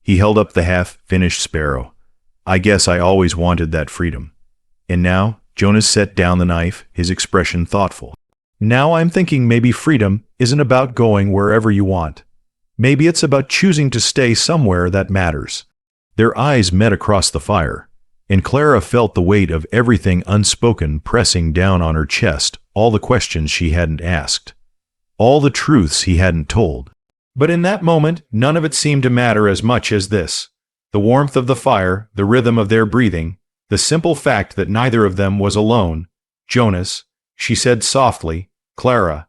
He held up the half-finished sparrow. "I guess I always wanted that freedom." And now, Jonas set down the knife, his expression thoughtful. "Now I'm thinking maybe freedom isn't about going wherever you want. Maybe it's about choosing to stay somewhere that matters." Their eyes met across the fire, and Clara felt the weight of everything unspoken pressing down on her chest, all the questions she hadn't asked, all the truths he hadn't told. But in that moment, none of it seemed to matter as much as this: the warmth of the fire, the rhythm of their breathing, the simple fact that neither of them was alone. "Jonas," she said softly, "Clara."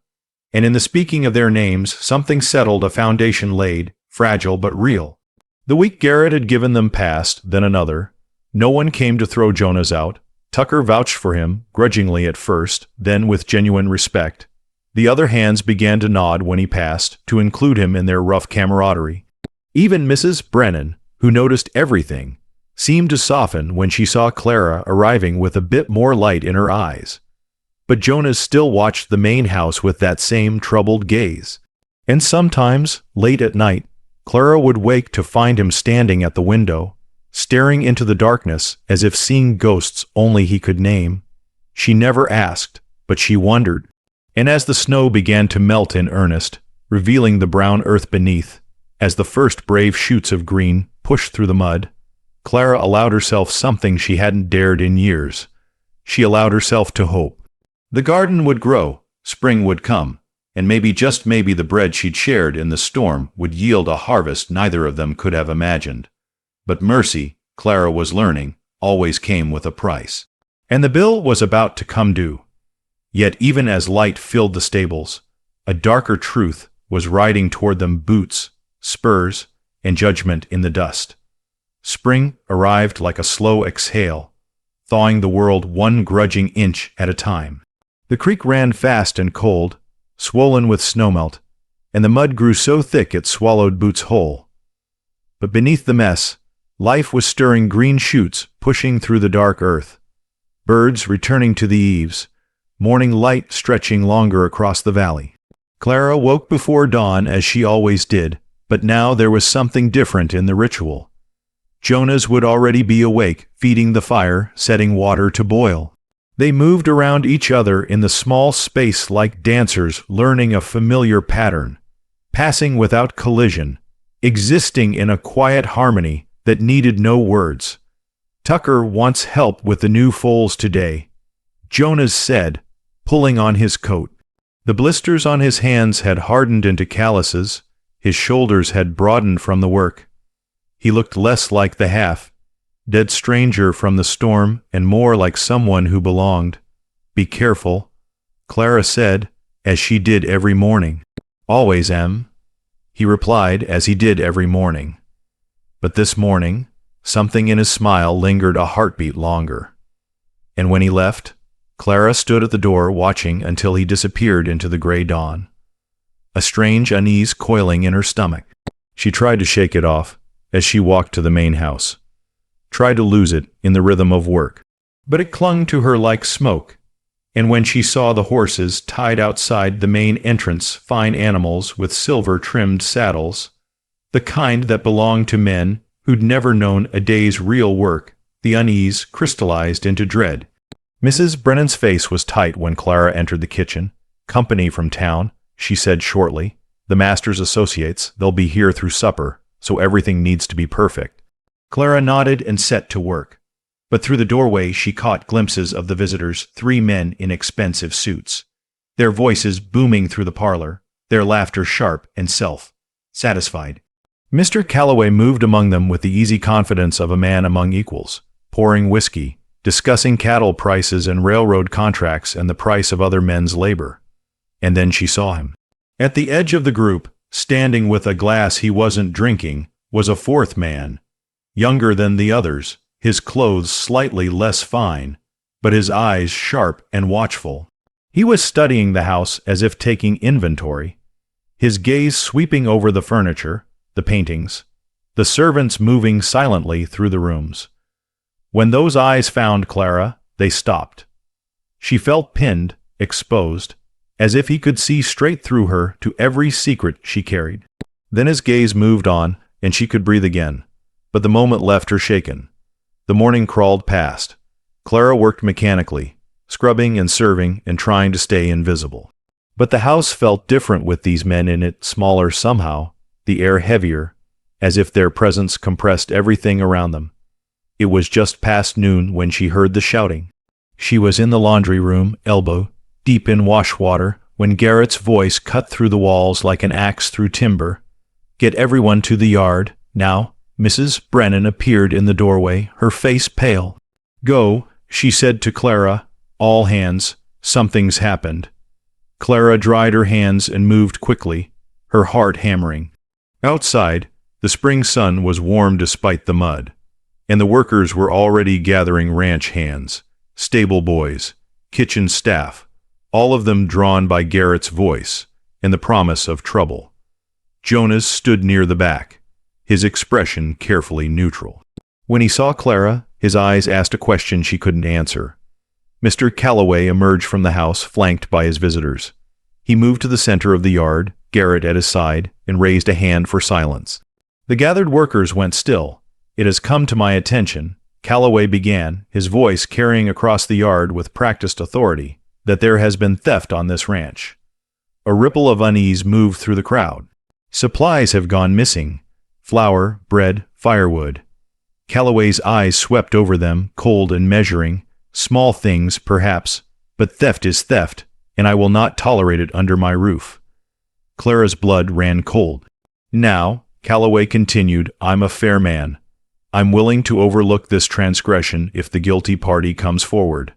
And in the speaking of their names, something settled, a foundation laid, fragile but real. The week Garrett had given them passed, then another. No one came to throw Jonas out. Tucker vouched for him, grudgingly at first, then with genuine respect. The other hands began to nod when he passed, to include him in their rough camaraderie. Even Mrs. Brennan, who noticed everything, seemed to soften when she saw Clara arriving with a bit more light in her eyes. But Jonas still watched the main house with that same troubled gaze. And sometimes, late at night, Clara would wake to find him standing at the window, staring into the darkness as if seeing ghosts only he could name. She never asked, but she wondered. And as the snow began to melt in earnest, revealing the brown earth beneath, as the first brave shoots of green pushed through the mud, Clara allowed herself something she hadn't dared in years. She allowed herself to hope. The garden would grow, spring would come, and maybe, just maybe, the bread she'd shared in the storm would yield a harvest neither of them could have imagined. But mercy, Clara was learning, always came with a price. And the bill was about to come due. Yet even as light filled the stables, a darker truth was riding toward them, boots, spurs, and judgment in the dust. Spring arrived like a slow exhale, thawing the world one grudging inch at a time. The creek ran fast and cold, swollen with snowmelt, and the mud grew so thick it swallowed boots whole. But beneath the mess, life was stirring green shoots pushing through the dark earth. Birds returning to the eaves, morning light stretching longer across the valley. Clara woke before dawn as she always did, but now there was something different in the ritual. Jonas would already be awake, feeding the fire, setting water to boil. They moved around each other in the small space like dancers learning a familiar pattern, passing without collision, existing in a quiet harmony that needed no words. "Tucker wants help with the new foals today," Jonas said, pulling on his coat. The blisters on his hands had hardened into calluses, his shoulders had broadened from the work. He looked less like the half-dead stranger from the storm and more like someone who belonged. "Be careful," Clara said, as she did every morning. "Always am," he replied, as he did every morning. But this morning, something in his smile lingered a heartbeat longer. And when he left, Clara stood at the door watching until he disappeared into the gray dawn, a strange unease coiling in her stomach. She tried to shake it off as she walked to the main house, tried to lose it in the rhythm of work. But it clung to her like smoke, and when she saw the horses tied outside the main entrance, fine animals with silver-trimmed saddles, the kind that belonged to men who'd never known a day's real work, the unease crystallized into dread. Mrs. Brennan's face was tight when Clara entered the kitchen. "Company from town," she said shortly. "The master's associates, they'll be here through supper, so everything needs to be perfect." Clara nodded and set to work. But through the doorway she caught glimpses of the visitors, 3 men in expensive suits, their voices booming through the parlor, their laughter sharp and self-satisfied. Mr. Calloway moved among them with the easy confidence of a man among equals, pouring whiskey, discussing cattle prices and railroad contracts and the price of other men's labor. And then she saw him. At the edge of the group, standing with a glass he wasn't drinking, was a 4th man, younger than the others, his clothes slightly less fine, but his eyes sharp and watchful. He was studying the house as if taking inventory, his gaze sweeping over the furniture, the paintings, the servants moving silently through the rooms. When those eyes found Clara, they stopped. She felt pinned, exposed, as if he could see straight through her to every secret she carried. Then his gaze moved on, and she could breathe again. But the moment left her shaken. The morning crawled past. Clara worked mechanically, scrubbing and serving and trying to stay invisible. But the house felt different with these men in it, smaller somehow, the air heavier, as if their presence compressed everything around them. It was just past noon when she heard the shouting. She was in the laundry room, elbow deep in wash water, when Garrett's voice cut through the walls like an axe through timber. "Get everyone to the yard, now." Mrs. Brennan appeared in the doorway, her face pale. "Go," she said to Clara. "All hands. Something's happened." Clara dried her hands and moved quickly, her heart hammering. Outside, the spring sun was warm despite the mud, and the workers were already gathering ranch hands, stable boys, kitchen staff, all of them drawn by Garrett's voice and the promise of trouble. Jonas stood near the back, his expression carefully neutral. When he saw Clara, his eyes asked a question she couldn't answer. Mr. Calloway emerged from the house, flanked by his visitors. He moved to the center of the yard, Garrett at his side, and raised a hand for silence. The gathered workers went still. "It has come to my attention," Calloway began, his voice carrying across the yard with practiced authority, "that there has been theft on this ranch." A ripple of unease moved through the crowd. "Supplies have gone missing. Flour, bread, firewood." Calloway's eyes swept over them, cold and measuring. "Small things, perhaps, but theft is theft, and I will not tolerate it under my roof." Clara's blood ran cold. "Now," Calloway continued, "I'm a fair man. I'm willing to overlook this transgression if the guilty party comes forward.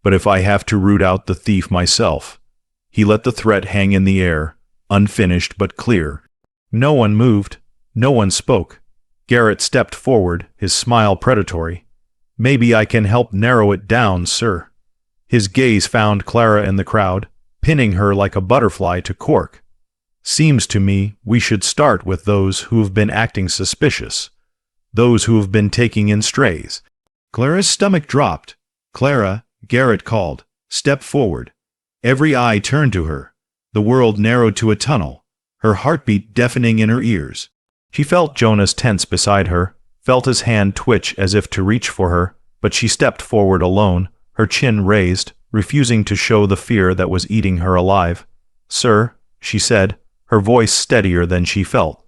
But if I have to root out the thief myself." He let the threat hang in the air, unfinished but clear. No one moved. No one spoke. Garrett stepped forward, his smile predatory. "Maybe I can help narrow it down, sir." His gaze found Clara in the crowd, pinning her like a butterfly to cork. Seems to me we should start with those who have been acting suspicious, those who have been taking in strays. Clara's stomach dropped. Clara, Garrett called. Step forward. Every eye turned to her. The world narrowed to a tunnel, her heartbeat deafening in her ears. She felt Jonas tense beside her, felt his hand twitch as if to reach for her, but she stepped forward alone, her chin raised, refusing to show the fear that was eating her alive. "Sir," she said, her voice steadier than she felt.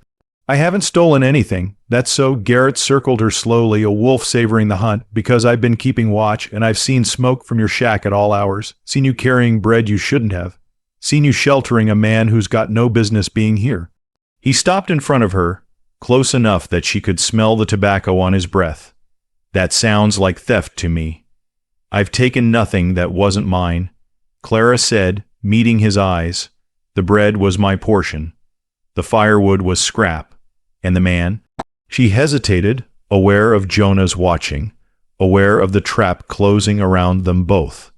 "I haven't stolen anything, that's so." Garrett circled her slowly, a wolf savoring the hunt, "because I've been keeping watch, and I've seen smoke from your shack at all hours, seen you carrying bread you shouldn't have, seen you sheltering a man who's got no business being here." He stopped in front of her, close enough that she could smell the tobacco on his breath. "That sounds like theft to me." "I've taken nothing that wasn't mine," Clara said, meeting his eyes. "The bread was my portion. The firewood was scrap. And the man?" She hesitated, aware of Jonah's watching, aware of the trap closing around them both.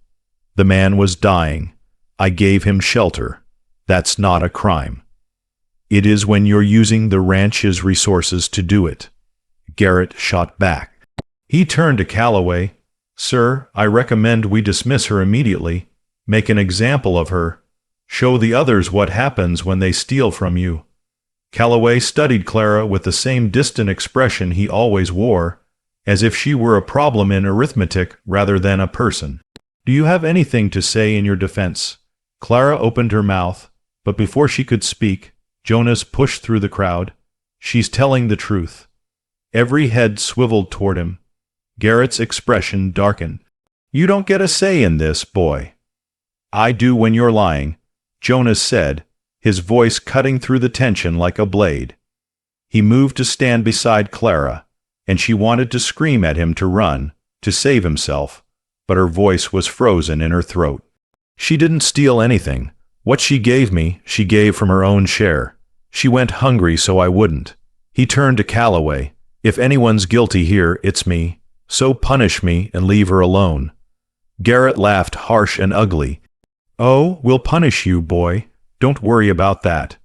"The man was dying. I gave him shelter. That's not a crime." "It is when you're using the ranch's resources to do it," Garrett shot back. He turned to Calloway. "Sir, I recommend we dismiss her immediately. Make an example of her. Show the others what happens when they steal from you." Calloway studied Clara with the same distant expression he always wore, as if she were a problem in arithmetic rather than a person. "Do you have anything to say in your defense?" Clara opened her mouth, but before she could speak, Jonas pushed through the crowd. "She's telling the truth." Every head swiveled toward him. Garrett's expression darkened. "You don't get a say in this, boy." "I do when you're lying," Jonas said, his voice cutting through the tension like a blade. He moved to stand beside Clara, and she wanted to scream at him to run, to save himself, but her voice was frozen in her throat. "She didn't steal anything. What she gave me, she gave from her own share. She went hungry so I wouldn't." He turned to Calloway. "If anyone's guilty here, it's me. So punish me and leave her alone." Garrett laughed harsh and ugly. "Oh, we'll punish you, boy. Don't worry about that."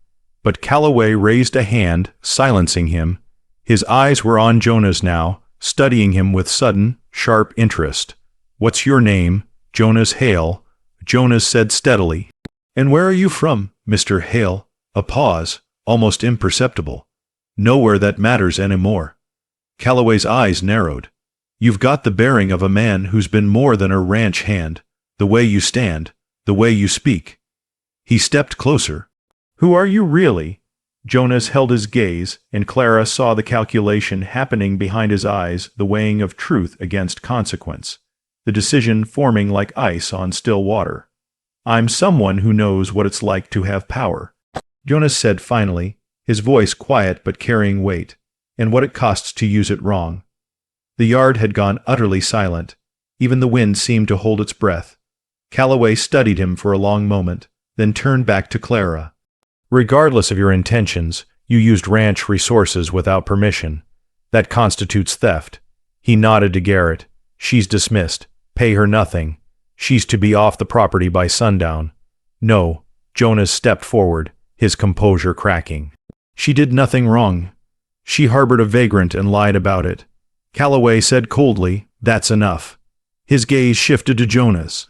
But Calloway raised a hand, silencing him. His eyes were on Jonas now, studying him with sudden, sharp interest. "What's your name?" "Jonas Hale," Jonas said steadily. "And where are you from, Mr. Hale?" A pause, almost imperceptible. "Nowhere that matters anymore." Calloway's eyes narrowed. "You've got the bearing of a man who's been more than a ranch hand. The way you stand, the way you speak." He stepped closer. "Who are you really?" Jonas held his gaze, and Clara saw the calculation happening behind his eyes, the weighing of truth against consequence, the decision forming like ice on still water. "I'm someone who knows what it's like to have power," Jonas said finally, his voice quiet but carrying weight, "and what it costs to use it wrong." The yard had gone utterly silent. Even the wind seemed to hold its breath. Calloway studied him for a long moment, then turned back to Clara. "Regardless of your intentions, you used ranch resources without permission. That constitutes theft." He nodded to Garrett. "She's dismissed. Pay her nothing. She's to be off the property by sundown." "No," Jonas stepped forward, his composure cracking. "She did nothing wrong. She harbored a vagrant and lied about it." Calloway said coldly, "That's enough." His gaze shifted to Jonas.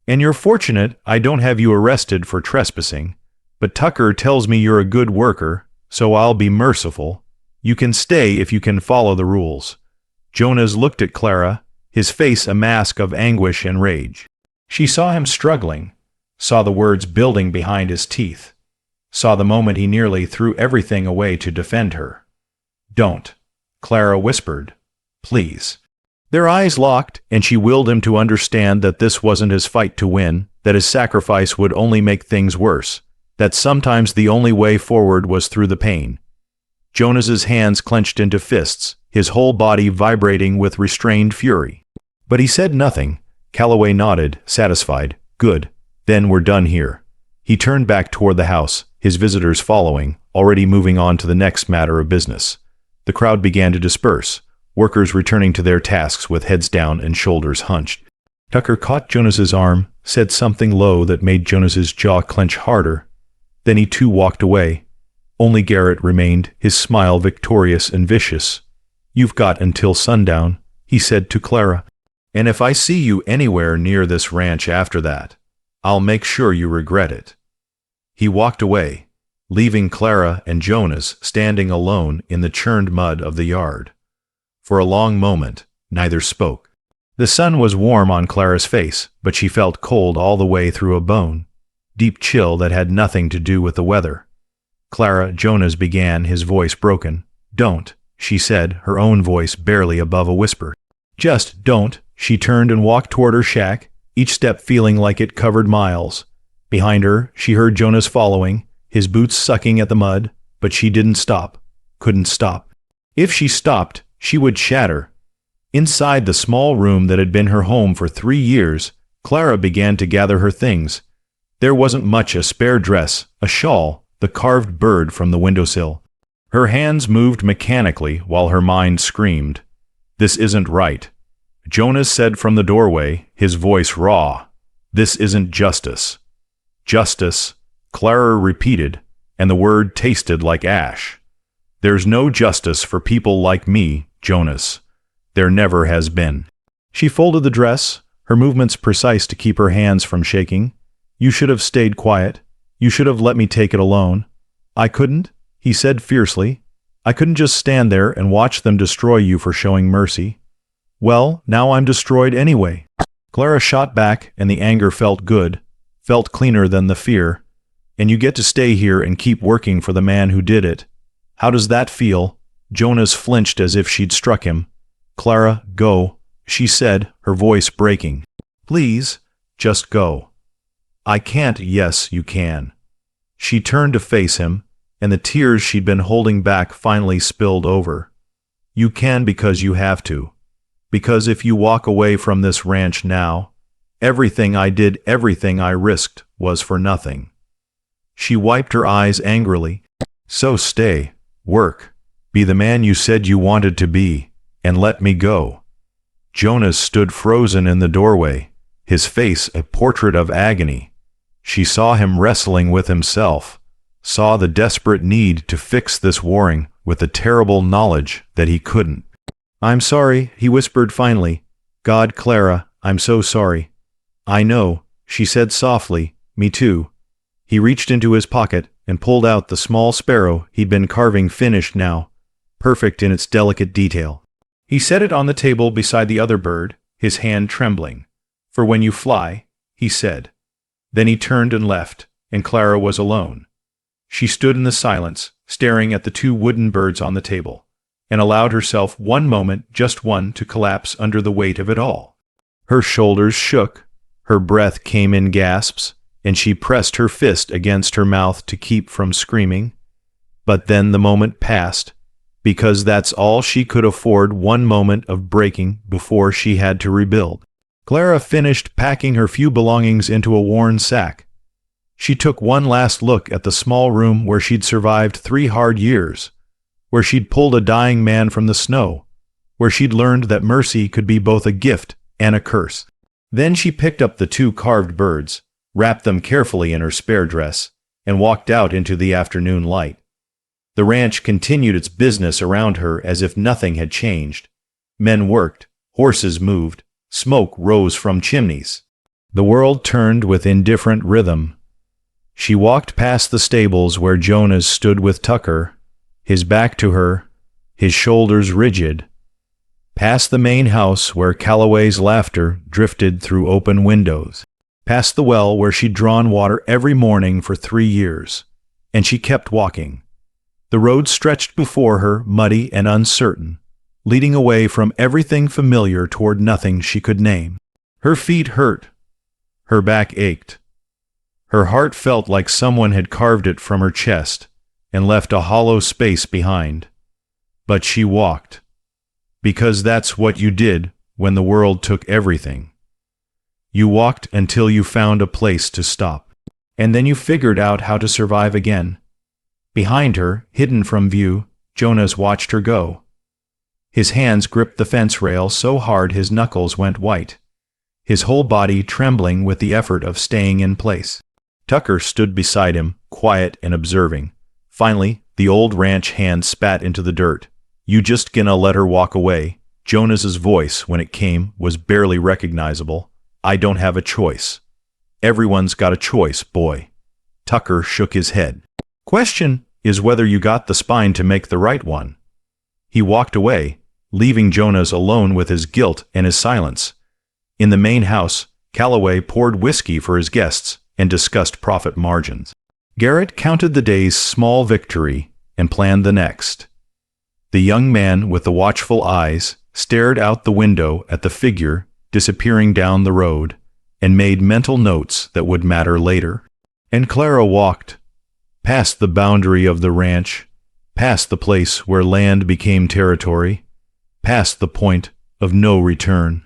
"And you're fortunate I don't have you arrested for trespassing. But Tucker tells me you're a good worker, so I'll be merciful. You can stay if you can follow the rules." Jonas looked at Clara, his face a mask of anguish and rage. She saw him struggling, saw the words building behind his teeth, saw the moment he nearly threw everything away to defend her. "Don't," Clara whispered. "Please." Their eyes locked, and she willed him to understand that this wasn't his fight to win, that his sacrifice would only make things worse, that sometimes the only way forward was through the pain. Jonas's hands clenched into fists, his whole body vibrating with restrained fury. But he said nothing. Calloway nodded, satisfied. "Good. Then we're done here." He turned back toward the house, his visitors following, already moving on to the next matter of business. The crowd began to disperse, workers returning to their tasks with heads down and shoulders hunched. Tucker caught Jonas's arm, said something low that made Jonas's jaw clench harder. Then he too walked away. Only Garrett remained, his smile victorious and vicious. "You've got until sundown," he said to Clara. "And if I see you anywhere near this ranch after that, I'll make sure you regret it." He walked away, leaving Clara and Jonas standing alone in the churned mud of the yard. For a long moment, neither spoke. The sun was warm on Clara's face, but she felt cold all the way through a bone, deep chill that had nothing to do with the weather. "Clara," Jonas began, his voice broken. "Don't," she said, her own voice barely above a whisper. "Just don't." She turned and walked toward her shack, each step feeling like it covered miles. Behind her, she heard Jonas following, his boots sucking at the mud, but she didn't stop, couldn't stop. If she stopped, she would shatter. Inside the small room that had been her home for 3 years, Clara began to gather her things. There wasn't much: a spare dress, a shawl, the carved bird from the windowsill. Her hands moved mechanically while her mind screamed, "This isn't right." Jonas said from the doorway, his voice raw, "This isn't justice." "Justice," Clara repeated, and the word tasted like ash. "There's no justice for people like me, Jonas. There never has been." She folded the dress, her movements precise to keep her hands from shaking. "You should have stayed quiet. You should have let me take it alone." "I couldn't," he said fiercely. "I couldn't just stand there and watch them destroy you for showing mercy." "Well, now I'm destroyed anyway." Clara shot back, and the anger felt good, felt cleaner than the fear. "And you get to stay here and keep working for the man who did it. How does that feel?" Jonas flinched as if she'd struck him. "Clara, go," she said, her voice breaking. "Please, just go." "I can't." "Yes, you can." She turned to face him, and the tears she'd been holding back finally spilled over. "You can because you have to. Because if you walk away from this ranch now, everything I did, everything I risked, was for nothing." She wiped her eyes angrily. "So stay, work, be the man you said you wanted to be, and let me go." Jonas stood frozen in the doorway, his face a portrait of agony. She saw him wrestling with himself, saw the desperate need to fix this warring with the terrible knowledge that he couldn't. "I'm sorry," he whispered finally. "God, Clara, I'm so sorry." "I know," she said softly. "Me too." He reached into his pocket and pulled out the small sparrow he'd been carving, finished now, perfect in its delicate detail. He set it on the table beside the other bird, his hand trembling. "For when you fly," he said. Then he turned and left, and Clara was alone. She stood in the silence, staring at the 2 wooden birds on the table, and allowed herself one moment, just one, to collapse under the weight of it all. Her shoulders shook, her breath came in gasps, and she pressed her fist against her mouth to keep from screaming. But then the moment passed, because that's all she could afford, one moment of breaking before she had to rebuild. Clara finished packing her few belongings into a worn sack. She took one last look at the small room where she'd survived 3 hard years, where she'd pulled a dying man from the snow, where she'd learned that mercy could be both a gift and a curse. Then she picked up the 2 carved birds, wrapped them carefully in her spare dress, and walked out into the afternoon light. The ranch continued its business around her as if nothing had changed. Men worked, horses moved, smoke rose from chimneys. The world turned with indifferent rhythm. She walked past the stables where Jonas stood with Tucker, his back to her, his shoulders rigid, past the main house where Calloway's laughter drifted through open windows, past the well where she'd drawn water every morning for 3 years, and she kept walking. The road stretched before her, muddy and uncertain, leading away from everything familiar toward nothing she could name. Her feet hurt. Her back ached. Her heart felt like someone had carved it from her chest and left a hollow space behind. But she walked, because that's what you did when the world took everything. You walked until you found a place to stop, and then you figured out how to survive again. Behind her, hidden from view, Jonas watched her go. His hands gripped the fence rail so hard his knuckles went white. his whole body trembling with the effort of staying in place. Tucker stood beside him, quiet and observing. Finally, the old ranch hand spat into the dirt. "You just gonna let her walk away?" Jonas's voice, when it came, was barely recognizable. "I don't have a choice." "Everyone's got a choice, boy." Tucker shook his head. "Question is whether you got the spine to make the right one." He walked away, leaving Jonas alone with his guilt and his silence. In the main house, Calloway poured whiskey for his guests and discussed profit margins. Garrett counted the day's small victory and planned the next. The young man with the watchful eyes stared out the window at the figure disappearing down the road and made mental notes that would matter later. And Clara walked past the boundary of the ranch, past the place where land became territory, past the point of no return.